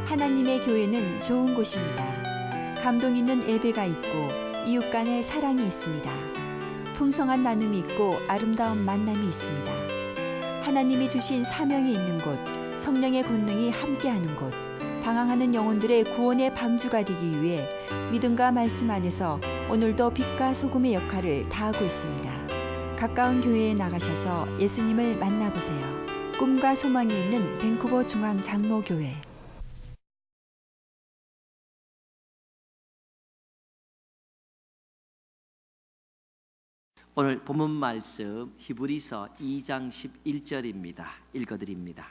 하나님의 교회는 좋은 곳입니다. 감동 있는 예배가 있고 이웃 간의 사랑이 있습니다. 풍성한 나눔이 있고 아름다운 만남이 있습니다. 하나님이 주신 사명이 있는 곳, 성령의 권능이 함께하는 곳, 방황하는 영혼들의 구원의 방주가 되기 위해 믿음과 말씀 안에서 오늘도 빛과 소금의 역할을 다하고 있습니다. 가까운 교회에 나가셔서 예수님을 만나보세요. 꿈과 소망이 있는 밴쿠버 중앙 장로교회. 오늘 본문 말씀 히브리서 2장 11절입니다. 읽어드립니다.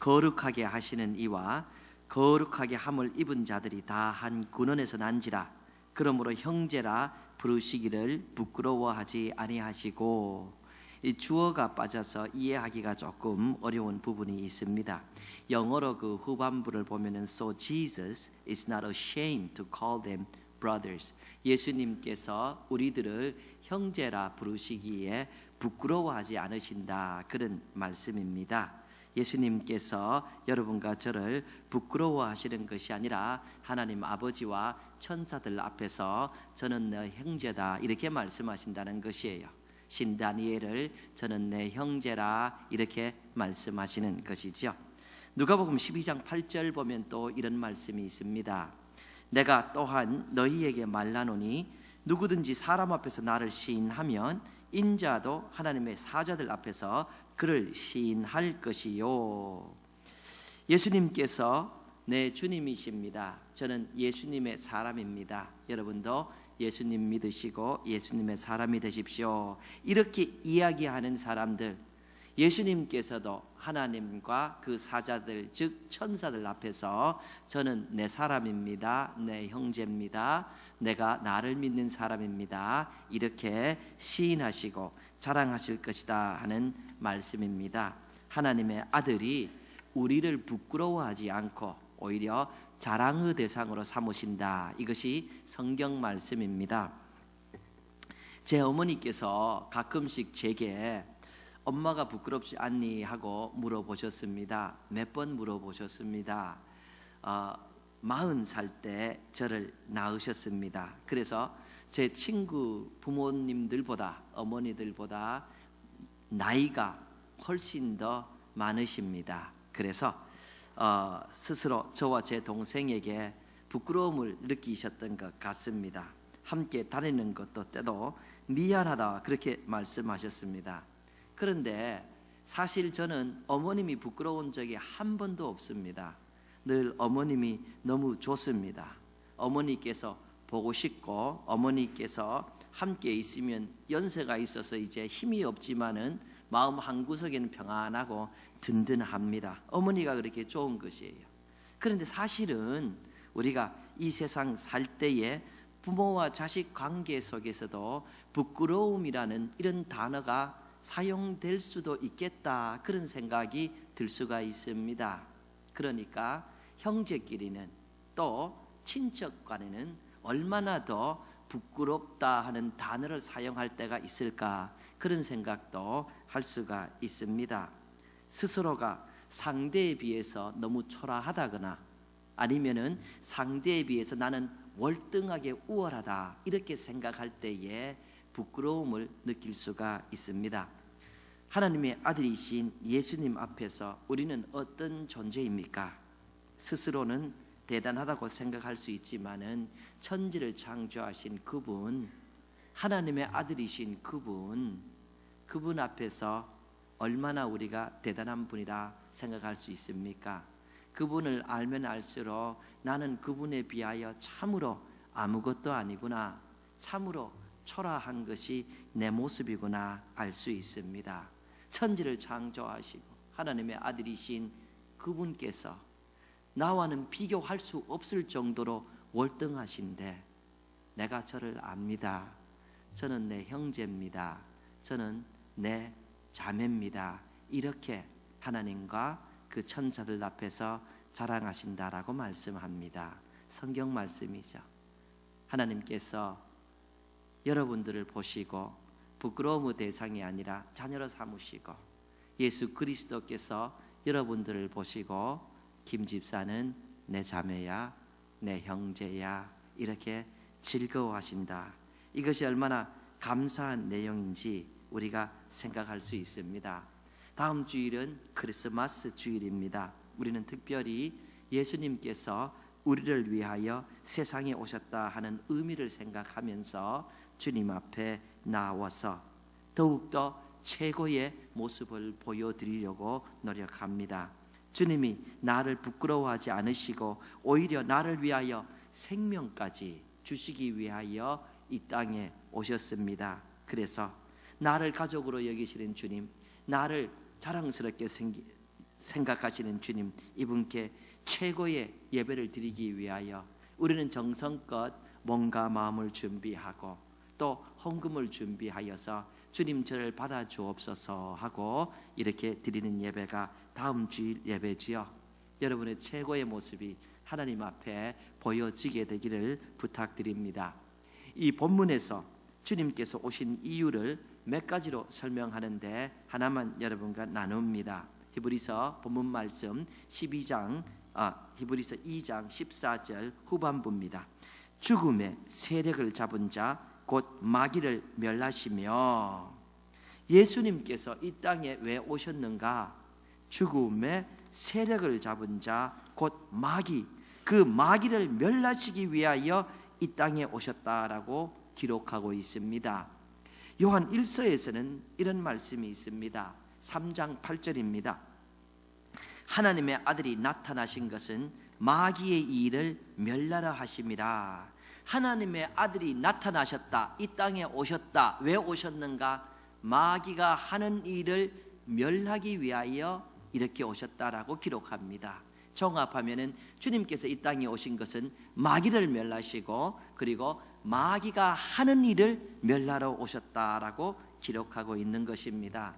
거룩하게 하시는 이와 거룩하게 함을 입은 자들이 다 한 근원에서 난지라. 그러므로 형제라 부르시기를 부끄러워하지 아니하시고. 이 주어가 빠져서 이해하기가 조금 어려운 부분이 있습니다. 영어로 그 후반부를 보면은 So Jesus is not ashamed to call them brothers. 예수님께서 우리들을 형제라 부르시기에 부끄러워하지 않으신다, 그런 말씀입니다. 예수님께서 여러분과 저를 부끄러워하시는 것이 아니라 하나님 아버지와 천사들 앞에서 저는 내 형제다, 이렇게 말씀하신다는 것이에요. 신 다니엘을 저는 내 형제라, 이렇게 말씀하시는 것이죠. 누가복음 12장 8절 보면 또 이런 말씀이 있습니다. 내가 또한 너희에게 말하노니 누구든지 사람 앞에서 나를 시인하면 인자도 하나님의 사자들 앞에서 그를 시인할 것이요. 예수님께서 내 주님이십니다. 저는 예수님의 사람입니다. 여러분도 예수님 믿으시고 예수님의 사람이 되십시오. 이렇게 이야기하는 사람들, 예수님께서도 하나님과 그 사자들, 즉 천사들 앞에서 저는 내 사람입니다, 내 형제입니다, 내가 나를 믿는 사람입니다, 이렇게 시인하시고 자랑하실 것이다 하는 말씀입니다. 하나님의 아들이 우리를 부끄러워하지 않고 오히려 자랑의 대상으로 삼으신다, 이것이 성경 말씀입니다. 제 어머니께서 가끔씩 제게 엄마가 부끄럽지 않니 하고 물어보셨습니다. 몇 번 물어보셨습니다. 40살 때 저를 낳으셨습니다. 그래서 제 친구 부모님들보다, 어머니들보다 나이가 훨씬 더 많으십니다. 그래서 스스로 저와 제 동생에게 부끄러움을 느끼셨던 것 같습니다. 함께 다니는 것도 때도 미안하다, 그렇게 말씀하셨습니다. 그런데 사실 저는 어머님이 부끄러운 적이 한 번도 없습니다. 늘 어머님이 너무 좋습니다. 어머니께서 보고 싶고 어머니께서 함께 있으면 연세가 있어서 이제 힘이 없지만은 마음 한구석에는 평안하고 든든합니다. 어머니가 그렇게 좋은 것이에요. 그런데 사실은 우리가 이 세상 살 때에 부모와 자식 관계 속에서도 부끄러움이라는 이런 단어가 사용될 수도 있겠다, 그런 생각이 들 수가 있습니다. 그러니까 형제끼리는, 또 친척 간에는 얼마나 더 부끄럽다 하는 단어를 사용할 때가 있을까, 그런 생각도 할 수가 있습니다. 스스로가 상대에 비해서 너무 초라하다거나 아니면은 상대에 비해서 나는 월등하게 우월하다, 이렇게 생각할 때에 부끄러움을 느낄 수가 있습니다. 하나님의 아들이신 예수님 앞에서 우리는 어떤 존재입니까? 스스로는 대단하다고 생각할 수 있지만은 천지를 창조하신 그분, 하나님의 아들이신 그분 앞에서 얼마나 우리가 대단한 분이라 생각할 수 있습니까? 그분을 알면 알수록 나는 그분에 비하여 참으로 아무것도 아니구나, 참으로 초라한 것이 내 모습이구나 알 수 있습니다. 천지를 창조하시고 하나님의 아들이신 그분께서 나와는 비교할 수 없을 정도로 월등하신데 내가 저를 압니다. 저는 내 형제입니다. 저는 내 자매입니다. 이렇게 하나님과 그 천사들 앞에서 자랑하신다라고 말씀합니다. 성경 말씀이죠. 하나님께서 여러분들을 보시고 부끄러움의 대상이 아니라 자녀로 삼으시고, 예수 그리스도께서 여러분들을 보시고 김 집사는 내 자매야, 내 형제야 이렇게 즐거워하신다. 이것이 얼마나 감사한 내용인지 우리가 생각할 수 있습니다. 다음 주일은 크리스마스 주일입니다. 우리는 특별히 예수님께서 우리를 위하여 세상에 오셨다 하는 의미를 생각하면서 주님 앞에 나와서 더욱더 최고의 모습을 보여드리려고 노력합니다. 주님이 나를 부끄러워하지 않으시고 오히려 나를 위하여 생명까지 주시기 위하여 이 땅에 오셨습니다. 그래서 나를 가족으로 여기시는 주님, 나를 자랑스럽게 생각하시는 주님, 이분께 최고의 예배를 드리기 위하여 우리는 정성껏 몸과 마음을 준비하고 또 헌금을 준비하여서 주님 저를 받아 주옵소서 하고 이렇게 드리는 예배가 다음 주일 예배지요. 여러분의 최고의 모습이 하나님 앞에 보여지게 되기를 부탁드립니다. 이 본문에서 주님께서 오신 이유를 몇 가지로 설명하는데 하나만 여러분과 나눕니다. 히브리서 본문 말씀 히브리서 2장 14절 후반부입니다. 죽음의 세력을 잡은 자 곧 마귀를 멸하시며. 예수님께서 이 땅에 왜 오셨는가? 죽음의 세력을 잡은 자 곧 마귀, 그 마귀를 멸하시기 위하여 이 땅에 오셨다라고 기록하고 있습니다. 요한 1서에서는 이런 말씀이 있습니다. 3장 8절입니다. 하나님의 아들이 나타나신 것은 마귀의 일을 멸하라 하심이라. 하나님의 아들이 나타나셨다, 이 땅에 오셨다. 왜 오셨는가? 마귀가 하는 일을 멸하기 위하여 이렇게 오셨다라고 기록합니다. 종합하면은 주님께서 이 땅에 오신 것은 마귀를 멸하시고 그리고 마귀가 하는 일을 멸하러 오셨다라고 기록하고 있는 것입니다.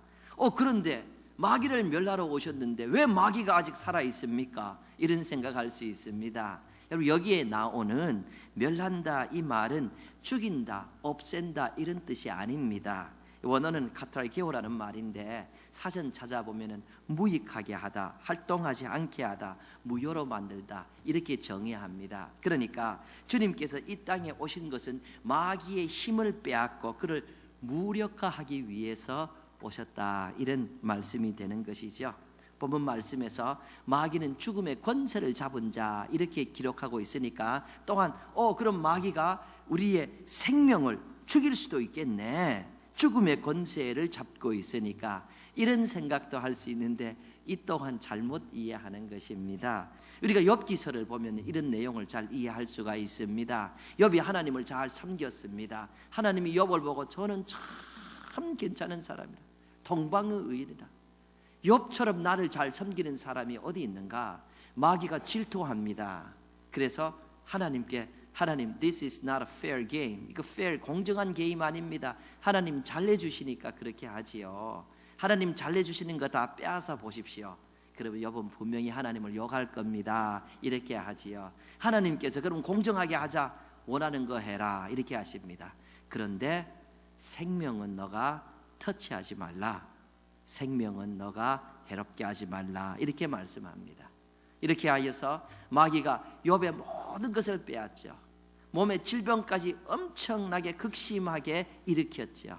그런데 마귀를 멸하러 오셨는데 왜 마귀가 아직 살아 있습니까? 이런 생각할 수 있습니다. 여러분, 여기에 나오는 멸한다 이 말은 죽인다, 없앤다 이런 뜻이 아닙니다. 원어는 카트라이게오라는 말인데 사전 찾아보면은 무익하게 하다, 활동하지 않게 하다, 무효로 만들다 이렇게 정의합니다. 그러니까 주님께서 이 땅에 오신 것은 마귀의 힘을 빼앗고 그를 무력화하기 위해서 오셨다, 이런 말씀이 되는 것이죠. 본문 말씀에서 마귀는 죽음의 권세를 잡은 자 이렇게 기록하고 있으니까 또한 그럼 마귀가 우리의 생명을 죽일 수도 있겠네, 죽음의 권세를 잡고 있으니까, 이런 생각도 할 수 있는데 이 또한 잘못 이해하는 것입니다. 우리가 욥기서를 보면 이런 내용을 잘 이해할 수가 있습니다. 욥이 하나님을 잘 섬겼습니다. 하나님이 욥을 보고 저는 참 괜찮은 사람이라, 동방의인이라, 욥처럼 나를 잘 섬기는 사람이 어디 있는가? 마귀가 질투합니다. 그래서 하나님께 하나님, this is not a fair game. 이거 fair, 공정한 게임 아닙니다. 하나님 잘내주시니까 그렇게 하지요. 하나님 잘내주시는 거 다 빼앗아 보십시오. 그러면 욥은 분명히 하나님을 욕할 겁니다. 이렇게 하지요. 하나님께서 그럼 공정하게 하자, 원하는 거 해라 이렇게 하십니다. 그런데 생명은 너가 터치하지 말라, 생명은 너가 해롭게 하지 말라 이렇게 말씀합니다. 이렇게 하여서 마귀가 욥의 모든 것을 빼앗죠. 몸의 질병까지 엄청나게 극심하게 일으켰죠.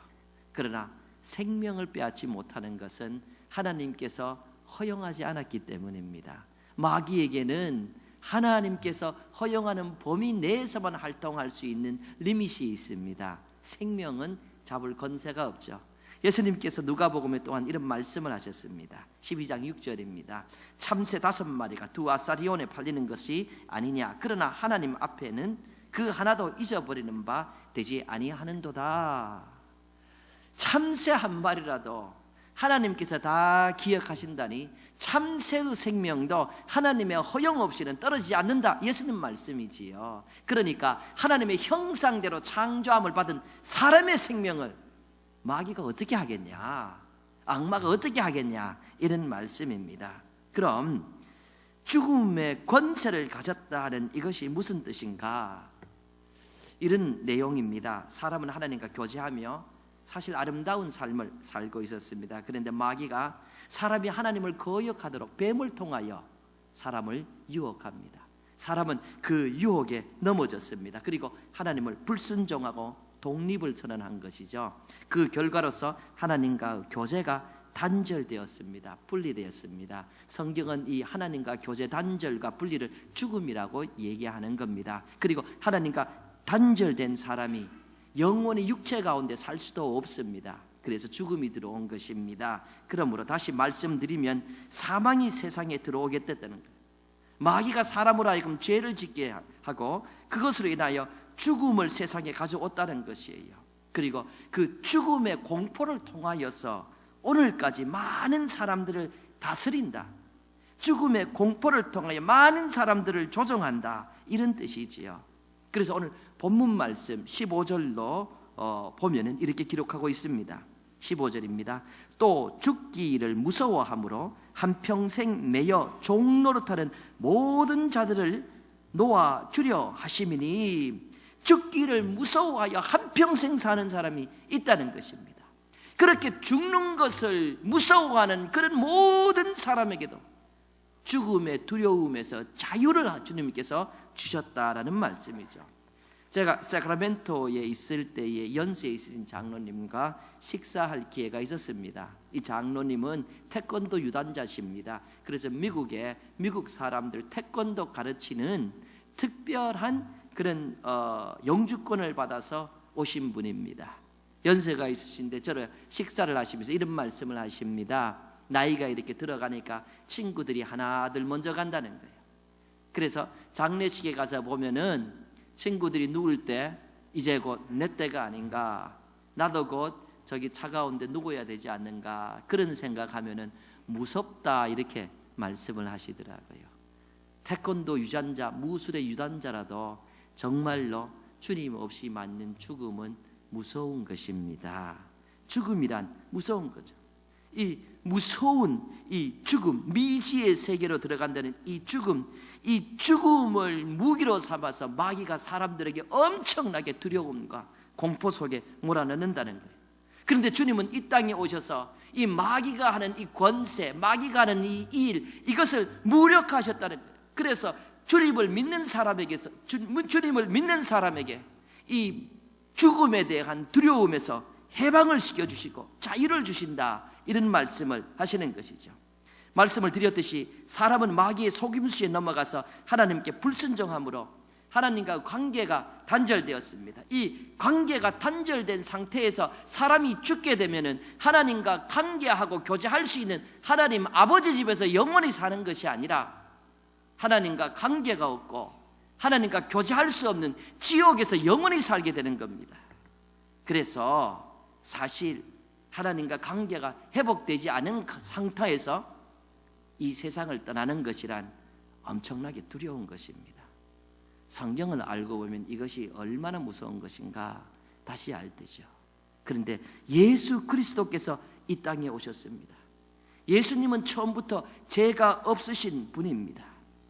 그러나 생명을 빼앗지 못하는 것은 하나님께서 허용하지 않았기 때문입니다. 마귀에게는 하나님께서 허용하는 범위 내에서만 활동할 수 있는 리밋이 있습니다. 생명은 잡을 권세가 없죠. 예수님께서 누가복음에 또한 이런 말씀을 하셨습니다. 12장 6절입니다. 참새 5마리가 두 아사리온에 팔리는 것이 아니냐? 그러나 하나님 앞에는 그 하나도 잊어버리는 바 되지 아니하는도다. 참새 한 마리라도 하나님께서 다 기억하신다니 참새의 생명도 하나님의 허용 없이는 떨어지지 않는다, 예수님 말씀이지요. 그러니까 하나님의 형상대로 창조함을 받은 사람의 생명을 마귀가 어떻게 하겠냐, 악마가 어떻게 하겠냐, 이런 말씀입니다. 그럼 죽음의 권세를 가졌다는 이것이 무슨 뜻인가? 이런 내용입니다. 사람은 하나님과 교제하며 사실 아름다운 삶을 살고 있었습니다. 그런데 마귀가 사람이 하나님을 거역하도록 뱀을 통하여 사람을 유혹합니다. 사람은 그 유혹에 넘어졌습니다. 그리고 하나님을 불순종하고 독립을 선언한 것이죠. 그 결과로서 하나님과 교제가 단절되었습니다. 분리되었습니다. 성경은 이 하나님과 교제 단절과 분리를 죽음이라고 얘기하는 겁니다. 그리고 하나님과 단절된 사람이 영원히 육체 가운데 살 수도 없습니다. 그래서 죽음이 들어온 것입니다. 그러므로 다시 말씀드리면 사망이 세상에 들어오게 됐다는 거예요. 마귀가 사람으로 하여금 죄를 짓게 하고 그것으로 인하여 죽음을 세상에 가져왔다는 것이에요. 그리고 그 죽음의 공포를 통하여서 오늘까지 많은 사람들을 다스린다. 죽음의 공포를 통하여 많은 사람들을 조종한다. 이런 뜻이지요. 그래서 오늘 본문 말씀 15절로 보면은 이렇게 기록하고 있습니다. 15절입니다. 또 죽기를 무서워함으로 한평생 매여 종노릇하는 모든 자들을 놓아주려 하심이니, 죽기를 무서워하여 한평생 사는 사람이 있다는 것입니다. 그렇게 죽는 것을 무서워하는 그런 모든 사람에게도 죽음의 두려움에서 자유를 주님께서 주셨다라는 말씀이죠. 제가 사크라멘토에 있을 때에 연세에 있으신 장로님과 식사할 기회가 있었습니다. 이 장로님은 태권도 유단자십니다. 그래서 미국 사람들 태권도 가르치는 특별한 그런 영주권을 받아서 오신 분입니다. 연세가 있으신데 저를 식사를 하시면서 이런 말씀을 하십니다. 나이가 이렇게 들어가니까 친구들이 하나둘 먼저 간다는 거예요. 그래서 장례식에 가서 보면은 친구들이 누울 때 이제 곧 내 때가 아닌가, 나도 곧 저기 차가운데 누워야 되지 않는가, 그런 생각하면은 무섭다 이렇게 말씀을 하시더라고요. 태권도 유단자, 무술의 유단자라도 정말로 주님 없이 맞는 죽음은 무서운 것입니다. 죽음이란 무서운 거죠. 이 무서운 이 죽음, 미지의 세계로 들어간다는 이 죽음을 무기로 삼아서 마귀가 사람들에게 엄청나게 두려움과 공포 속에 몰아넣는다는 거예요. 그런데 주님은 이 땅에 오셔서 이 마귀가 하는 이 권세, 마귀가 하는 이 일, 이것을 무력화하셨다는 거예요. 그래서 주님을 믿는 사람에게 이 죽음에 대한 두려움에서 해방을 시켜주시고 자유를 주신다, 이런 말씀을 하시는 것이죠. 말씀을 드렸듯이 사람은 마귀의 속임수에 넘어가서 하나님께 불순종함으로 하나님과 관계가 단절되었습니다. 이 관계가 단절된 상태에서 사람이 죽게 되면은 하나님과 관계하고 교제할 수 있는 하나님 아버지 집에서 영원히 사는 것이 아니라 하나님과 관계가 없고 하나님과 교제할 수 없는 지옥에서 영원히 살게 되는 겁니다. 그래서 사실 하나님과 관계가 회복되지 않은 상태에서 이 세상을 떠나는 것이란 엄청나게 두려운 것입니다. 성경을 알고 보면 이것이 얼마나 무서운 것인가 다시 알되죠. 그런데 예수 그리스도께서 이 땅에 오셨습니다. 예수님은 처음부터 죄가 없으신 분입니다.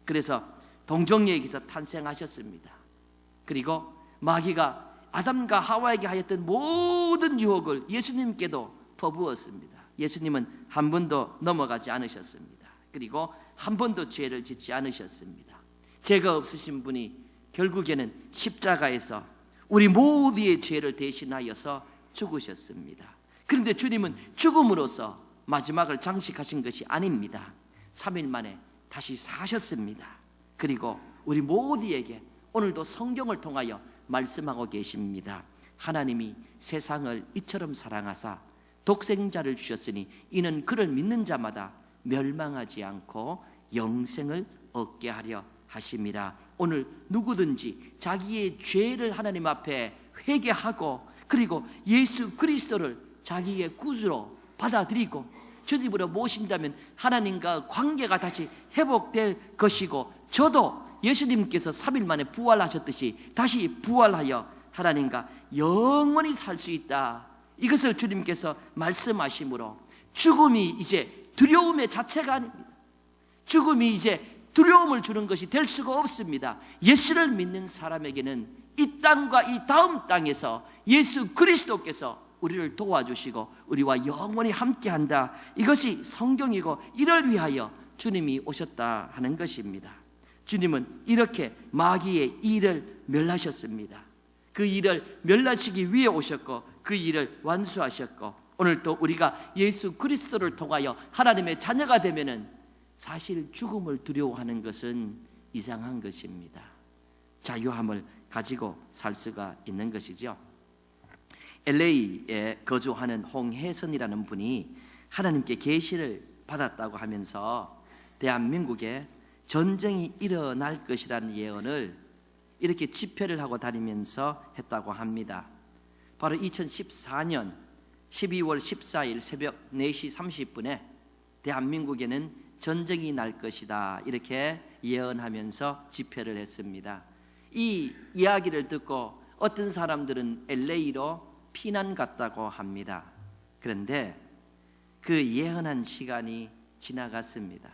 그래서 동정녀에게서 탄생하셨습니다. 그리고 마귀가 아담과 하와에게 하였던 모든 유혹을 예수님께도 퍼부었습니다. 예수님은 한 번도 넘어가지 않으셨습니다. 그리고 한 번도 죄를 짓지 않으셨습니다. 죄가 없으신 분이 결국에는 십자가에서 우리 모두의 죄를 대신하여서 죽으셨습니다. 그런데 주님은 죽음으로써 마지막을 장식하신 것이 아닙니다. 3일 만에 다시 사셨습니다. 그리고 우리 모두에게 오늘도 성경을 통하여 말씀하고 계십니다. 하나님이 세상을 이처럼 사랑하사 독생자를 주셨으니 이는 그를 믿는 자마다 멸망하지 않고 영생을 얻게 하려 하심이라. 오늘 누구든지 자기의 죄를 하나님 앞에 회개하고 그리고 예수 그리스도를 자기의 구주로 받아들이고 주님으로 모신다면 하나님과 관계가 다시 회복될 것이고, 저도 예수님께서 3일 만에 부활하셨듯이 다시 부활하여 하나님과 영원히 살 수 있다, 이것을 주님께서 말씀하심으로 죽음이 이제 두려움의 자체가 아닙니다. 죽음이 이제 두려움을 주는 것이 될 수가 없습니다. 예수를 믿는 사람에게는 이 땅과 이 다음 땅에서 예수 그리스도께서 우리를 도와주시고 우리와 영원히 함께한다, 이것이 성경이고 이를 위하여 주님이 오셨다 하는 것입니다. 주님은 이렇게 마귀의 일을 멸하셨습니다. 그 일을 멸하시기 위해 오셨고 그 일을 완수하셨고, 오늘 또 우리가 예수 그리스도를 통하여 하나님의 자녀가 되면은 사실 죽음을 두려워하는 것은 이상한 것입니다. 자유함을 가지고 살 수가 있는 것이죠. LA에 거주하는 홍혜선이라는 분이 하나님께 계시를 받았다고 하면서 대한민국에 전쟁이 일어날 것이라는 예언을 이렇게 집회를 하고 다니면서 했다고 합니다. 바로 2014년 12월 14일 새벽 4시 30분에 대한민국에는 전쟁이 날 것이다 이렇게 예언하면서 집회를 했습니다. 이 이야기를 듣고 어떤 사람들은 LA로 피난 갔다고 합니다. 그런데 그 예언한 시간이 지나갔습니다.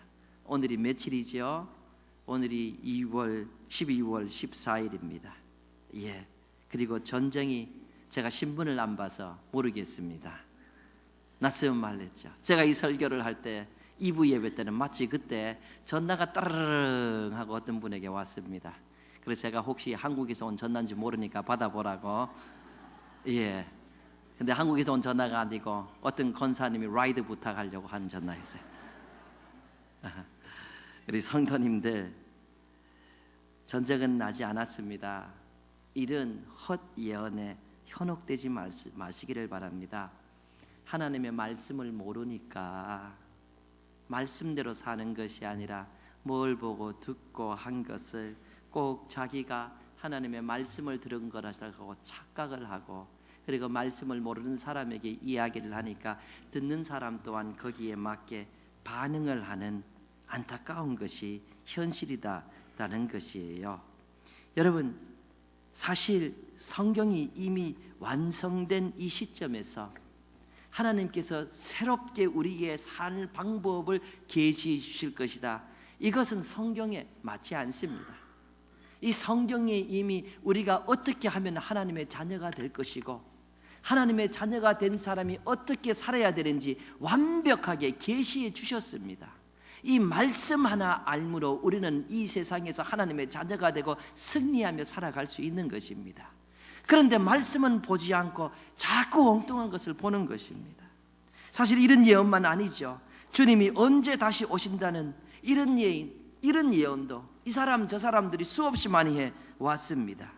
오늘이 며칠이죠? 오늘이 12월 14일입니다. 예. 그리고 전쟁이, 제가 신문을 안 봐서 모르겠습니다. 낯선 말 했죠. 제가 이 설교를 할 때 2부 예배 때는 마치 그때 전화가 따르릉 하고 어떤 분에게 왔습니다. 그래서 제가 혹시 한국에서 온 전화인지 모르니까 받아보라고. 예. 근데 한국에서 온 전화가 아니고 어떤 권사님이 라이드 부탁하려고 한 전화였어요. 우리 성도님들, 전쟁은 나지 않았습니다. 이런 헛 예언에 현혹되지 마시기를 바랍니다. 하나님의 말씀을 모르니까 말씀대로 사는 것이 아니라 뭘 보고 듣고 한 것을 꼭 자기가 하나님의 말씀을 들은 거라고 착각을 하고, 그리고 말씀을 모르는 사람에게 이야기를 하니까 듣는 사람 또한 거기에 맞게 반응을 하는 안타까운 것이 현실이다라는 것이에요. 여러분, 사실 성경이 이미 완성된 이 시점에서 하나님께서 새롭게 우리의 살 방법을 계시해 주실 것이다, 이것은 성경에 맞지 않습니다. 이 성경에 이미 우리가 어떻게 하면 하나님의 자녀가 될 것이고 하나님의 자녀가 된 사람이 어떻게 살아야 되는지 완벽하게 계시해 주셨습니다. 이 말씀 하나 알므로 우리는 이 세상에서 하나님의 자녀가 되고 승리하며 살아갈 수 있는 것입니다. 그런데 말씀은 보지 않고 자꾸 엉뚱한 것을 보는 것입니다. 사실 이런 예언만 아니죠. 주님이 언제 다시 오신다는 이런 예언도 이 사람 저 사람들이 수없이 많이 해 왔습니다.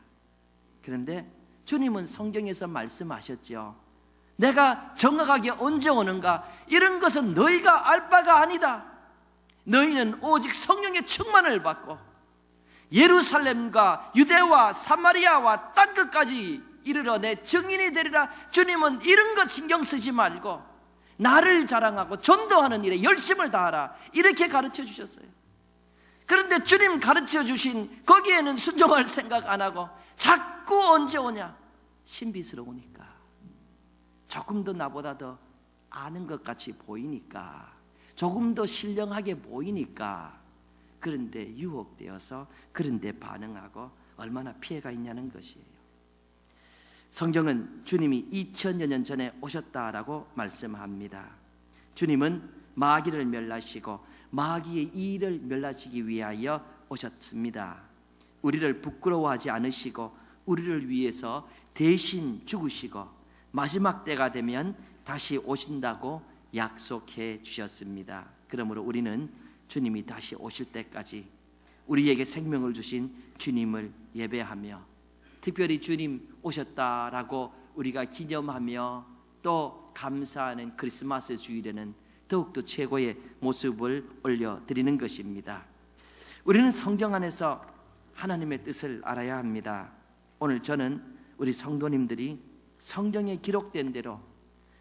그런데 주님은 성경에서 말씀하셨죠. 내가 정확하게 언제 오는가, 이런 것은 너희가 알 바가 아니다. 너희는 오직 성령의 충만을 받고 예루살렘과 유대와 사마리아와 땅끝까지 이르러 내 증인이 되리라. 주님은 이런 것 신경 쓰지 말고 나를 자랑하고 전도하는 일에 열심을 다하라, 이렇게 가르쳐 주셨어요. 그런데 주님 가르쳐 주신 거기에는 순종할 생각 안 하고 자꾸 언제 오냐, 신비스러우니까, 조금 더 나보다 더 아는 것 같이 보이니까, 조금 더 신령하게 보이니까, 그런데 유혹되어서 그런데 반응하고 얼마나 피해가 있냐는 것이에요. 성경은 주님이 2000여 년 전에 오셨다라고 말씀합니다. 주님은 마귀를 멸하시고 마귀의 일을 멸하시기 위하여 오셨습니다. 우리를 부끄러워하지 않으시고 우리를 위해서 대신 죽으시고 마지막 때가 되면 다시 오신다고 약속해 주셨습니다. 그러므로 우리는 주님이 다시 오실 때까지 우리에게 생명을 주신 주님을 예배하며, 특별히 주님 오셨다라고 우리가 기념하며 또 감사하는 크리스마스 주일에는 더욱더 최고의 모습을 올려드리는 것입니다. 우리는 성경 안에서 하나님의 뜻을 알아야 합니다. 오늘 저는 우리 성도님들이 성경에 기록된 대로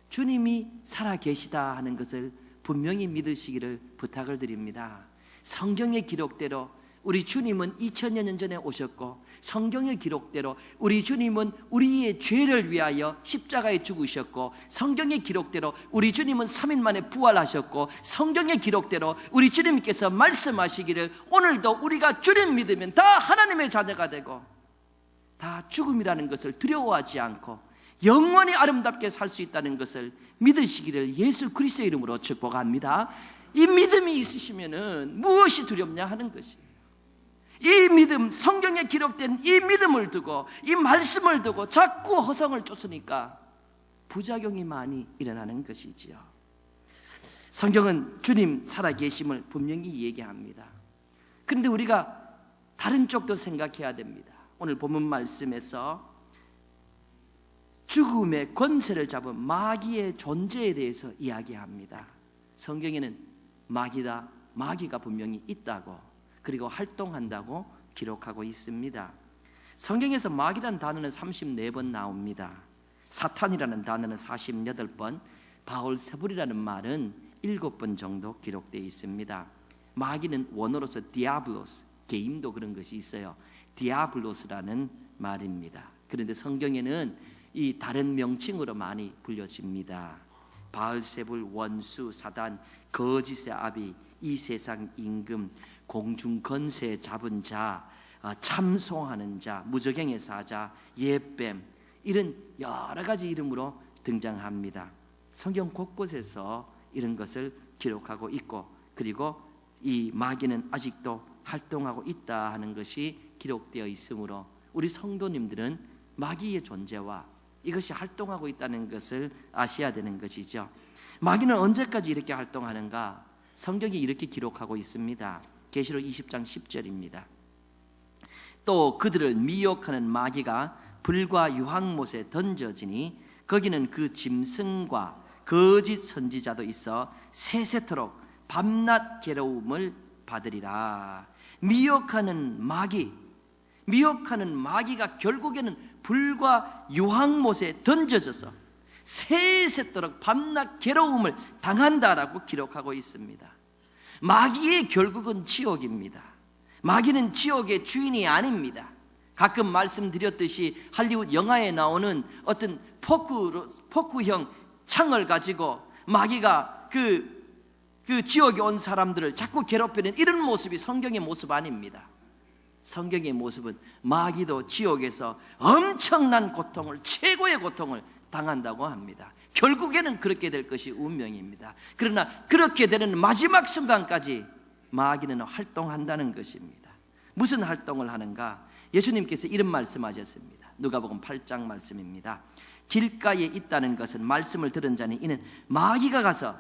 주님이 살아계시다 하는 것을 분명히 믿으시기를 부탁을 드립니다. 성경의 기록대로 우리 주님은 2000여 년 전에 오셨고, 성경의 기록대로 우리 주님은 우리의 죄를 위하여 십자가에 죽으셨고, 성경의 기록대로 우리 주님은 3일 만에 부활하셨고, 성경의 기록대로 우리 주님께서 말씀하시기를 오늘도 우리가 주님 믿으면 다 하나님의 자녀가 되고 다 죽음이라는 것을 두려워하지 않고 영원히 아름답게 살 수 있다는 것을 믿으시기를 예수 그리스도의 이름으로 축복합니다. 이 믿음이 있으시면은 무엇이 두렵냐 하는 것이에요. 이 믿음, 성경에 기록된 이 믿음을 두고 이 말씀을 두고 자꾸 허성을 쫓으니까 부작용이 많이 일어나는 것이지요. 성경은 주님 살아계심을 분명히 얘기합니다. 그런데 우리가 다른 쪽도 생각해야 됩니다. 오늘 본문 말씀에서 죽음의 권세를 잡은 마귀의 존재에 대해서 이야기합니다. 성경에는 마귀가 분명히 있다고, 그리고 활동한다고 기록하고 있습니다. 성경에서 마귀라는 단어는 34번 나옵니다. 사탄이라는 단어는 48번, 바울세불이라는 말은 7번 정도 기록되어 있습니다. 마귀는 원어로서 디아블로스, 게임도 그런 것이 있어요. 디아블로스라는 말입니다. 그런데 성경에는 이 다른 명칭으로 많이 불려집니다. 바알세불, 원수, 사단, 거짓의 아비, 이 세상 임금, 공중 건세 잡은 자, 참송하는 자, 무저갱의 사자, 예뱀, 이런 여러 가지 이름으로 등장합니다. 성경 곳곳에서 이런 것을 기록하고 있고, 그리고 이 마귀는 아직도 활동하고 있다 하는 것이 기록되어 있으므로 우리 성도님들은 마귀의 존재와 이것이 활동하고 있다는 것을 아셔야 되는 것이죠. 마귀는 언제까지 이렇게 활동하는가? 성경이 이렇게 기록하고 있습니다. 계시록 20장 10절입니다. 또 그들을 미혹하는 마귀가 불과 유황못에 던져지니 거기는 그 짐승과 거짓 선지자도 있어 세세토록 밤낮 괴로움을 받으리라. 미혹하는 마귀가 결국에는 불과 유황못에 던져져서 세세토록 밤낮 괴로움을 당한다라고 기록하고 있습니다. 마귀의 결국은 지옥입니다. 마귀는 지옥의 주인이 아닙니다. 가끔 말씀드렸듯이 할리우드 영화에 나오는 어떤 포크형 창을 가지고 마귀가 그 지옥에 온 사람들을 자꾸 괴롭히는 이런 모습이 성경의 모습 아닙니다. 성경의 모습은 마귀도 지옥에서 엄청난 고통을, 최고의 고통을 당한다고 합니다. 결국에는 그렇게 될 것이 운명입니다. 그러나 그렇게 되는 마지막 순간까지 마귀는 활동한다는 것입니다. 무슨 활동을 하는가? 예수님께서 이런 말씀하셨습니다. 누가복음 8장 말씀입니다. 길가에 있다는 것은 말씀을 들은 자니 이는 마귀가 가서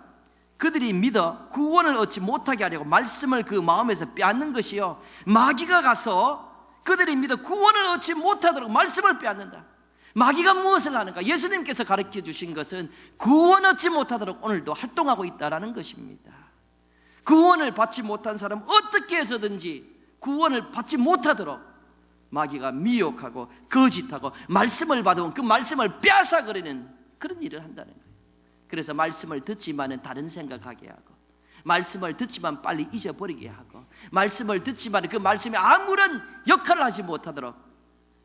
그들이 믿어 구원을 얻지 못하게 하려고 말씀을 그 마음에서 빼앗는 것이요, 마귀가 가서 그들이 믿어 구원을 얻지 못하도록 말씀을 빼앗는다. 마귀가 무엇을 하는가? 예수님께서 가르쳐 주신 것은 구원 얻지 못하도록 오늘도 활동하고 있다는 것입니다. 구원을 받지 못한 사람 어떻게 해서든지 구원을 받지 못하도록 마귀가 미혹하고 거짓하고 말씀을 받으면 그 말씀을 빼앗아버리는 그런 일을 한다는 거예요. 그래서 말씀을 듣지만은 다른 생각하게 하고, 말씀을 듣지만 빨리 잊어버리게 하고, 말씀을 듣지만 그 말씀이 아무런 역할을 하지 못하도록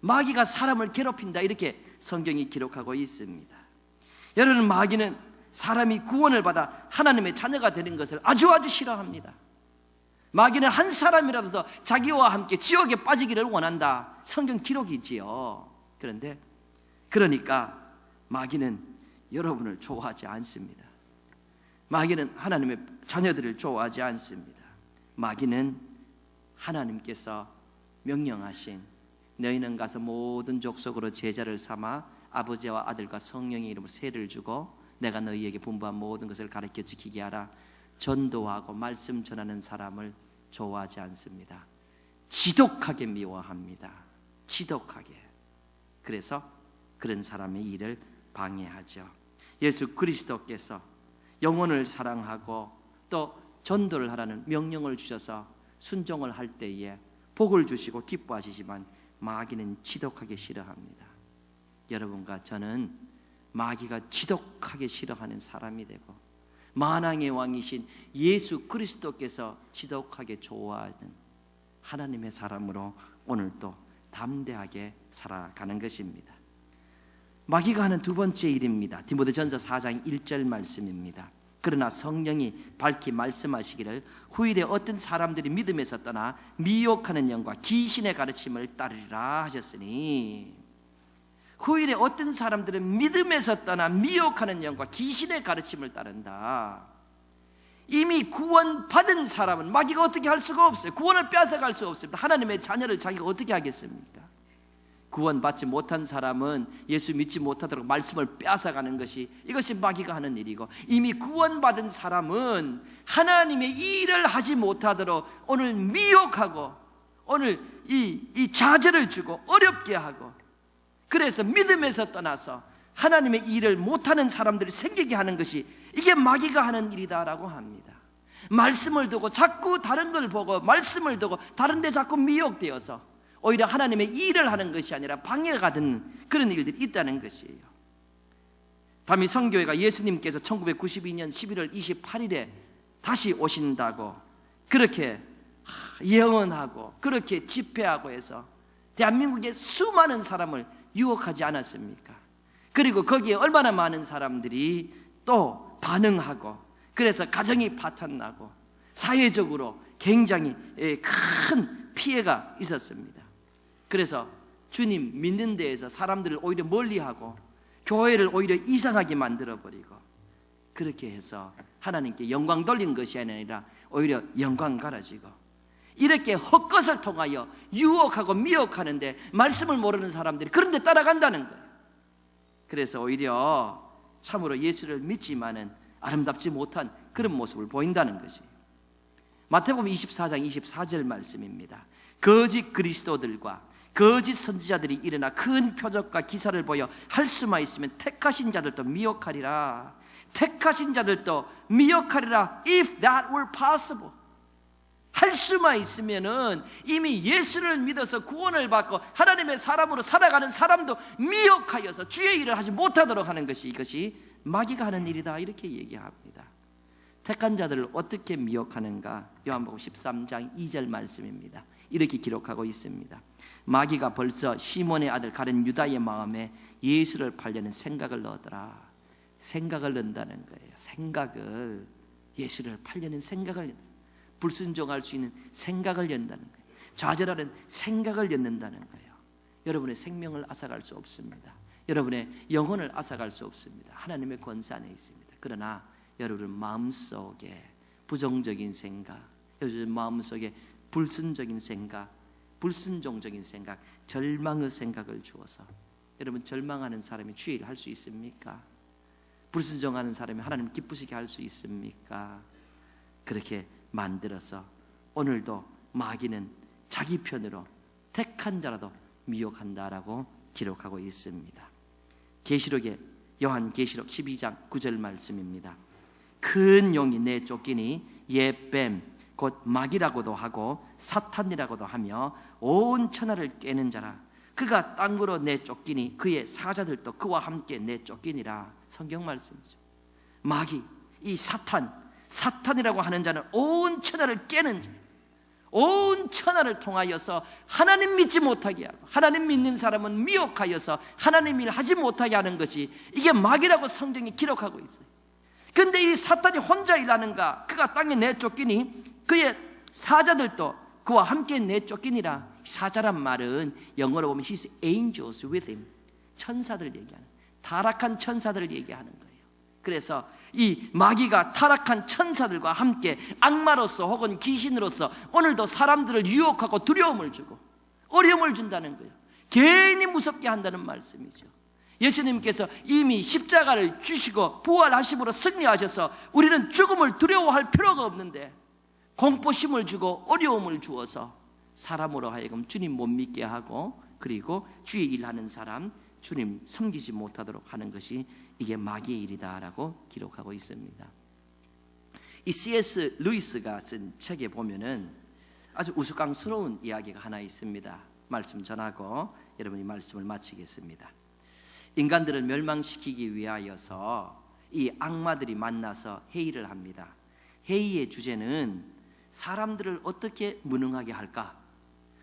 마귀가 사람을 괴롭힌다, 이렇게 성경이 기록하고 있습니다. 여러분, 마귀는 사람이 구원을 받아 하나님의 자녀가 되는 것을 아주 싫어합니다. 마귀는 한 사람이라도 더 자기와 함께 지옥에 빠지기를 원한다. 성경 기록이지요. 그러니까 마귀는 여러분을 좋아하지 않습니다. 마귀는 하나님의 자녀들을 좋아하지 않습니다. 마귀는 하나님께서 명령하신 너희는 가서 모든 족속으로 제자를 삼아 아버지와 아들과 성령의 이름으로 세를 주고 내가 너희에게 분부한 모든 것을 가르쳐 지키게 하라. 전도하고 말씀 전하는 사람을 좋아하지 않습니다. 지독하게 미워합니다. 지독하게. 그래서 그런 사람의 일을 방해하죠. 예수 그리스도께서 영혼을 사랑하고 또 전도를 하라는 명령을 주셔서 순종을 할 때에 복을 주시고 기뻐하시지만 마귀는 지독하게 싫어합니다. 여러분과 저는 마귀가 지독하게 싫어하는 사람이 되고 만왕의 왕이신 예수 그리스도께서 지독하게 좋아하는 하나님의 사람으로 오늘도 담대하게 살아가는 것입니다. 마귀가 하는 두 번째 일입니다. 디모데전서 4장 1절 말씀입니다. 그러나 성령이 밝히 말씀하시기를 후일에 어떤 사람들이 믿음에서 떠나 미혹하는 영과 귀신의 가르침을 따르리라 하셨으니, 후일에 어떤 사람들은 믿음에서 떠나 미혹하는 영과 귀신의 가르침을 따른다. 이미 구원받은 사람은 마귀가 어떻게 할 수가 없어요. 구원을 빼앗아갈 수 없습니다. 하나님의 자녀를 자기가 어떻게 하겠습니까? 구원받지 못한 사람은 예수 믿지 못하도록 말씀을 빼앗아가는 것이, 이것이 마귀가 하는 일이고, 이미 구원받은 사람은 하나님의 일을 하지 못하도록 오늘 미혹하고, 오늘 이 좌절을 주고 어렵게 하고, 그래서 믿음에서 떠나서 하나님의 일을 못하는 사람들이 생기게 하는 것이, 이게 마귀가 하는 일이다라고 합니다. 말씀을 두고 자꾸 다른 걸 보고, 말씀을 두고 다른 데 자꾸 미혹되어서 오히려 하나님의 일을 하는 것이 아니라 방해가 되는 그런 일들이 있다는 것이에요. 다미 성교회가 예수님께서 1992년 11월 28일에 다시 오신다고 그렇게 예언하고 그렇게 집회하고 해서 대한민국의 수많은 사람을 유혹하지 않았습니까? 그리고 거기에 얼마나 많은 사람들이 또 반응하고, 그래서 가정이 파탄나고 사회적으로 굉장히 큰 피해가 있었습니다. 그래서 주님 믿는 데에서 사람들을 오히려 멀리하고 교회를 오히려 이상하게 만들어버리고, 그렇게 해서 하나님께 영광 돌린 것이 아니라 오히려 영광 갈아지고, 이렇게 헛것을 통하여 유혹하고 미혹하는데 말씀을 모르는 사람들이 그런 데 따라간다는 거예요. 그래서 오히려 참으로 예수를 믿지만은 아름답지 못한 그런 모습을 보인다는 것이. 마태복음 24장 24절 말씀입니다. 거짓 그리스도들과 거짓 선지자들이 일어나 큰 표적과 기사를 보여 할 수만 있으면 택하신 자들도 미혹하리라. 택하신 자들도 미혹하리라. If that were possible. 할 수만 있으면은 이미 예수를 믿어서 구원을 받고 하나님의 사람으로 살아가는 사람도 미혹하여서 주의 일을 하지 못하도록 하는 것이, 이것이 마귀가 하는 일이다, 이렇게 얘기합니다. 택한 자들을 어떻게 미혹하는가? 요한복음 13장 2절 말씀입니다. 이렇게 기록하고 있습니다. 마귀가 벌써 시몬의 아들 가룟 유다의 마음에 예수를 팔려는 생각을 넣더라. 생각을 넣는다는 거예요. 생각을, 예수를 팔려는 생각을, 불순종할 수 있는 생각을 연다는 거예요. 좌절하는 생각을 연는다는 거예요. 여러분의 생명을 앗아갈 수 없습니다. 여러분의 영혼을 앗아갈 수 없습니다. 하나님의 권세 안에 있습니다. 그러나 여러분 마음속에 부정적인 생각, 여러분 마음속에 불순적인 생각, 불순종적인 생각, 절망의 생각을 주어서, 여러분 절망하는 사람이 주의 일을 할 수 있습니까? 불순종하는 사람이 하나님 기쁘시게 할 수 있습니까? 그렇게 만들어서 오늘도 마귀는 자기 편으로 택한 자라도 미혹한다라고 기록하고 있습니다. 계시록에 요한계시록 12장 9절 말씀입니다. 큰 용이 내쫓기니 옛뱀 곧 마귀라고도 하고 사탄이라고도 하며 온 천하를 꿰는 자라. 그가 땅으로 내쫓기니 그의 사자들도 그와 함께 내쫓기니라. 성경 말씀이죠. 마귀, 이 사탄이라고 하는 자는 온 천하를 깨는 자, 온 천하를 통하여서 하나님 믿지 못하게 하고, 하나님 믿는 사람은 미혹하여서 하나님 일 하지 못하게 하는 것이, 이게 마귀라고 성경이 기록하고 있어요. 그런데 이 사탄이 혼자 일하는가? 그가 땅에 내쫓기니 그의 사자들도 그와 함께 내쫓기니라. 사자란 말은 영어로 보면 His angels with him, 천사들 얘기하는, 타락한 천사들을 얘기하는 거예요. 그래서 이 마귀가 타락한 천사들과 함께 악마로서 혹은 귀신으로서 오늘도 사람들을 유혹하고 두려움을 주고 어려움을 준다는 거예요. 괜히 무섭게 한다는 말씀이죠. 예수님께서 이미 십자가를 주시고 부활하심으로 승리하셔서 우리는 죽음을 두려워할 필요가 없는데 공포심을 주고 어려움을 주어서 사람으로 하여금 주님 못 믿게 하고, 그리고 주의 일하는 사람 주님 섬기지 못하도록 하는 것이, 이게 마귀의 일이다라고 기록하고 있습니다. 이 C.S. 루이스가 쓴 책에 보면은 아주 우스꽝스러운 이야기가 하나 있습니다. 말씀 전하고 여러분이 말씀을 마치겠습니다. 인간들을 멸망시키기 위하여서 이 악마들이 만나서 회의를 합니다. 회의의 주제는 사람들을 어떻게 무능하게 할까?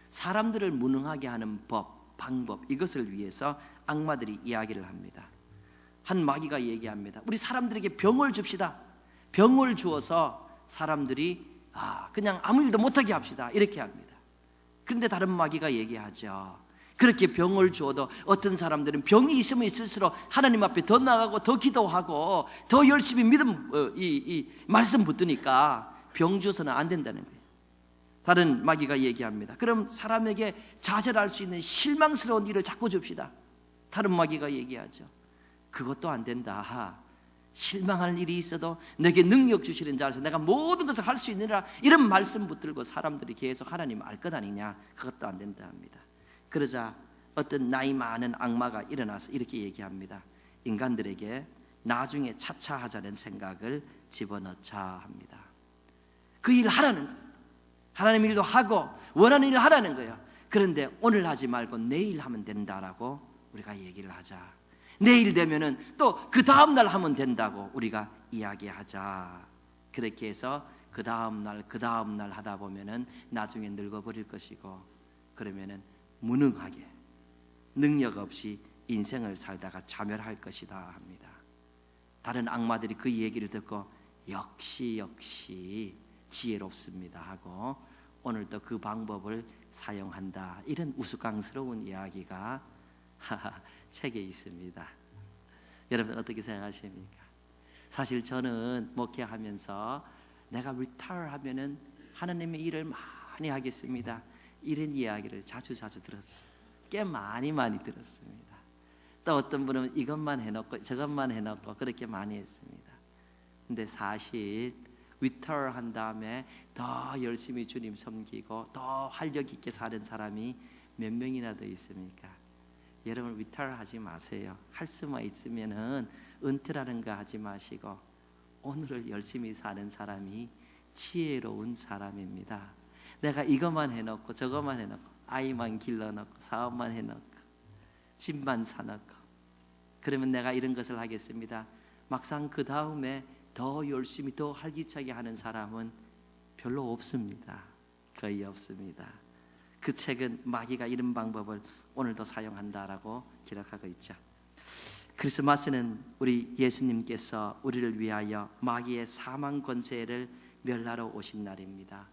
사람들을 무능하게 하는 법, 방법, 이것을 위해서 악마들이 이야기를 합니다. 한 마귀가 얘기합니다. 우리 사람들에게 병을 줍시다. 병을 주어서 사람들이 그냥 아무 일도 못하게 합시다. 이렇게 합니다. 그런데 다른 마귀가 얘기하죠. 그렇게 병을 주어도 어떤 사람들은 병이 있으면 있을수록 하나님 앞에 더 나가고 더 기도하고 더 열심히 믿음 이 말씀 붙드니까 병 주어서는 안 된다는 거예요. 다른 마귀가 얘기합니다. 그럼 사람에게 좌절할 수 있는 실망스러운 일을 자꾸 줍시다. 다른 마귀가 얘기하죠. 그것도 안 된다. 실망할 일이 있어도 내게 능력 주시는 자라서 내가 모든 것을 할 수 있느라, 이런 말씀 붙들고 사람들이 계속 하나님 알 것 아니냐. 그것도 안 된다 합니다. 그러자 어떤 나이 많은 악마가 일어나서 이렇게 얘기합니다. 인간들에게 나중에 차차 하자는 생각을 집어넣자 합니다. 그 일 하라는 거예요. 하나님 일도 하고 원하는 일을 하라는 거예요. 그런데 오늘 하지 말고 내일 하면 된다라고 우리가 얘기를 하자. 내일 되면은 또 그 다음날 하면 된다고 우리가 이야기하자. 그렇게 해서 그 다음날 하다 보면은 나중에 늙어버릴 것이고, 그러면은 무능하게 능력 없이 인생을 살다가 자멸할 것이다 합니다. 다른 악마들이 그 얘기를 듣고 역시 지혜롭습니다 하고 오늘도 그 방법을 사용한다. 이런 우스꽝스러운 이야기가 책에 있습니다. 여러분 어떻게 생각하십니까? 사실 저는 목회하면서 내가 리타일 하면은 하나님의 일을 많이 하겠습니다, 이런 이야기를 자주 들었어요. 꽤 많이 들었습니다. 또 어떤 분은 이것만 해놓고 저것만 해놓고 그렇게 많이 했습니다. 근데 사실 리타일 한 다음에 더 열심히 주님 섬기고 더 활력 있게 사는 사람이 몇 명이나 더 있습니까? 여러분 리타일 하지 마세요. 할 수만 있으면은 은퇴라는 거 하지 마시고 오늘을 열심히 사는 사람이 지혜로운 사람입니다. 내가 이것만 해놓고 저것만 해놓고 아이만 길러놓고 사업만 해놓고 집만 사놓고 그러면 내가 이런 것을 하겠습니다. 막상 그 다음에 더 열심히 더 활기차게 하는 사람은 별로 없습니다. 거의 없습니다. 그 책은 마귀가 이런 방법을 오늘도 사용한다라고 기록하고 있죠. 크리스마스는 우리 예수님께서 우리를 위하여 마귀의 사망 권세를 멸하러 오신 날입니다.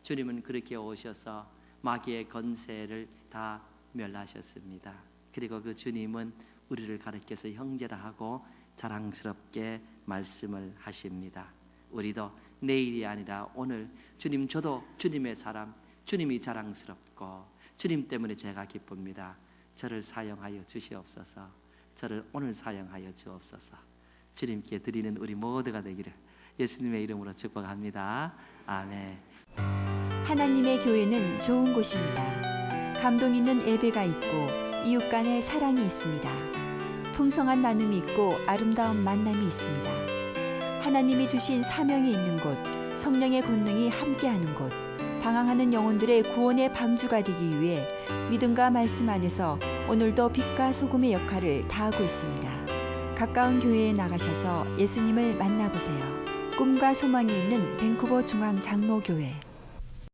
주님은 그렇게 오셔서 마귀의 권세를 다 멸하셨습니다. 그리고 그 주님은 우리를 가르쳐서 형제라 하고 자랑스럽게 말씀을 하십니다. 우리도 내일이 아니라 오늘 주님, 저도 주님의 사람, 주님이 자랑스럽고 주님 때문에 제가 기쁩니다. 저를 사용하여 주시옵소서. 저를 오늘 사용하여 주옵소서. 주님께 드리는 우리 모두가 되기를 예수님의 이름으로 축복합니다. 아멘. 하나님의 교회는 좋은 곳입니다. 감동 있는 예배가 있고 이웃 간의 사랑이 있습니다. 풍성한 나눔이 있고 아름다운 만남이 있습니다. 하나님이 주신 사명이 있는 곳, 성령의 권능이 함께하는 곳, 방황하는 영혼들의 구원의 방주가 되기 위해 믿음과 말씀 안에서 오늘도 빛과 소금의 역할을 다하고 있습니다. 가까운 교회에 나가셔서 예수님을 만나보세요. 꿈과 소망이 있는 밴쿠버 중앙 장로교회.